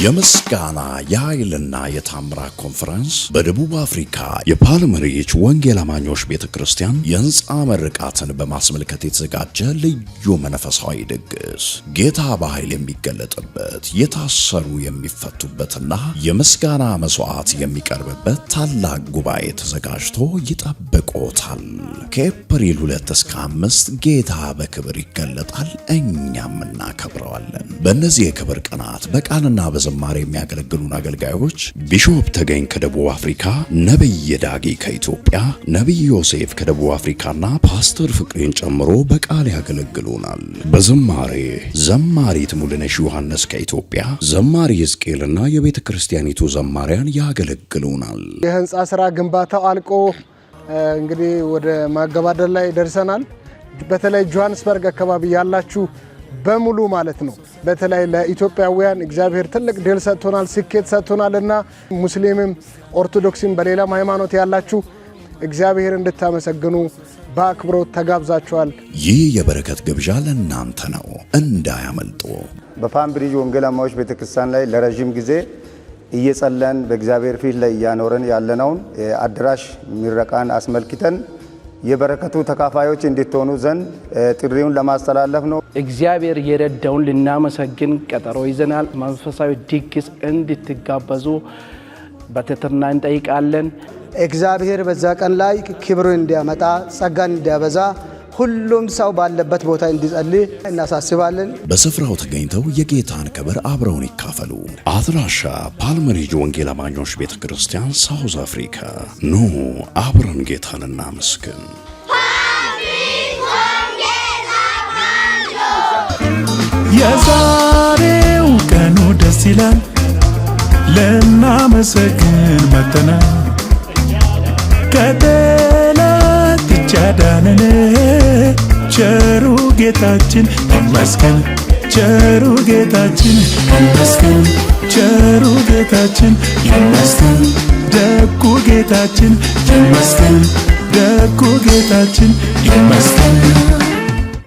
የምስጋና የኃይልና የታምራት ኮንፈረንስ በደቡብ አፍሪካ የፓልመሪች ወንጌል አማኞች ቤተክርስቲያን የህንፃ ምርቃትን በማስመልከት የተዘጋጀ ልዩ መንፈሳዊ ድግስ ጌታ በኃይል የሚገለጥበት የታሰሩ የሚፈቱበትና የምስጋና መስዋዕት የሚቀርብበት ታላቅ ጉባኤ ተዘጋጅቶ ይጠብቆታል። ከኤፕሪል 2 እስከ 5 ጌታ በክብር ይገለጣል፣ እኛም እናከብረዋለን። በእነዚህ የክብር ቀናት በቃልና በዝማሬ የሚያገለግሉን አገልጋዮች ቢሾፕ ተገኝ ከደቡብ አፍሪካ፣ ነብይ ዳጊ ከኢትዮጵያ፣ ነብይ ዮሴፍ ከደቡብ አፍሪካና ፓስተር ፍቅሬን ጨምሮ በቃል ያገለግሉናል። በዝማሬ ዘማሪት ሙሉነሽ ዮሐንስ ከኢትዮጵያ፣ ዘማሪ ሕዝቅኤልና የቤተ ክርስቲያኒቱ ዘማሪያን ያገለግሉናል። የህንጻ ስራ ግንባታው አልቆ እንግዲህ ወደ ማገባደድ ላይ ደርሰናል። በተለይ ጆሃንስበርግ አካባቢ ያላችሁ በሙሉ ማለት ነው። በተለይ ለኢትዮጵያውያን እግዚአብሔር ትልቅ ድል ሰጥቶናል፣ ስኬት ሰጥቶናልና ሙስሊምም ኦርቶዶክስም በሌላም ሃይማኖት ያላችሁ እግዚአብሔር እንድታመሰግኑ በአክብሮት ተጋብዛችኋል። ይህ የበረከት ግብዣ ለእናንተ ነው፣ እንዳያመልጡ። በፓልመሪች ወንጌል አማኞች ቤተክርስቲያን ላይ ለረጅም ጊዜ እየጸለን በእግዚአብሔር ፊት ላይ ያኖረን ያለነውን አድራሽ ምረቃን አስመልክተን የበረከቱ ተካፋዮች እንድትሆኑ ዘንድ ጥሪውን ለማስተላለፍ ነው። እግዚአብሔር የረዳውን ልናመሰግን ቀጠሮ ይዘናል። መንፈሳዊ ድግስ እንድትጋበዙ በትህትና እንጠይቃለን። እግዚአብሔር በዛ ቀን ላይ ክብሩን እንዲያመጣ ጸጋን እንዲያበዛ ሁሉም ሰው ባለበት ቦታ እንዲጸልይ እናሳስባለን። በስፍራው ተገኝተው የጌታን ክብር አብረውን ይካፈሉ። አድራሻ ፓልመሪች ወንጌል አማኞች ቤተክርስቲያን ሳውዝ አፍሪካ። ኑ አብረን ጌታን እናመስግን። የዛሬው ቀኑ ደስ ይላል፣ ልናመሰግን መጥተናል። ከጠላት እጅ አዳነን ቸሩ ጌታችን ይመስገን፣ ቸሩ ጌታችን ይመስገን፣ ቸሩ ጌታችን ይመስገን፣ ደጉ ጌታችን ይመስገን፣ ደጉ ጌታችን ይመስገን።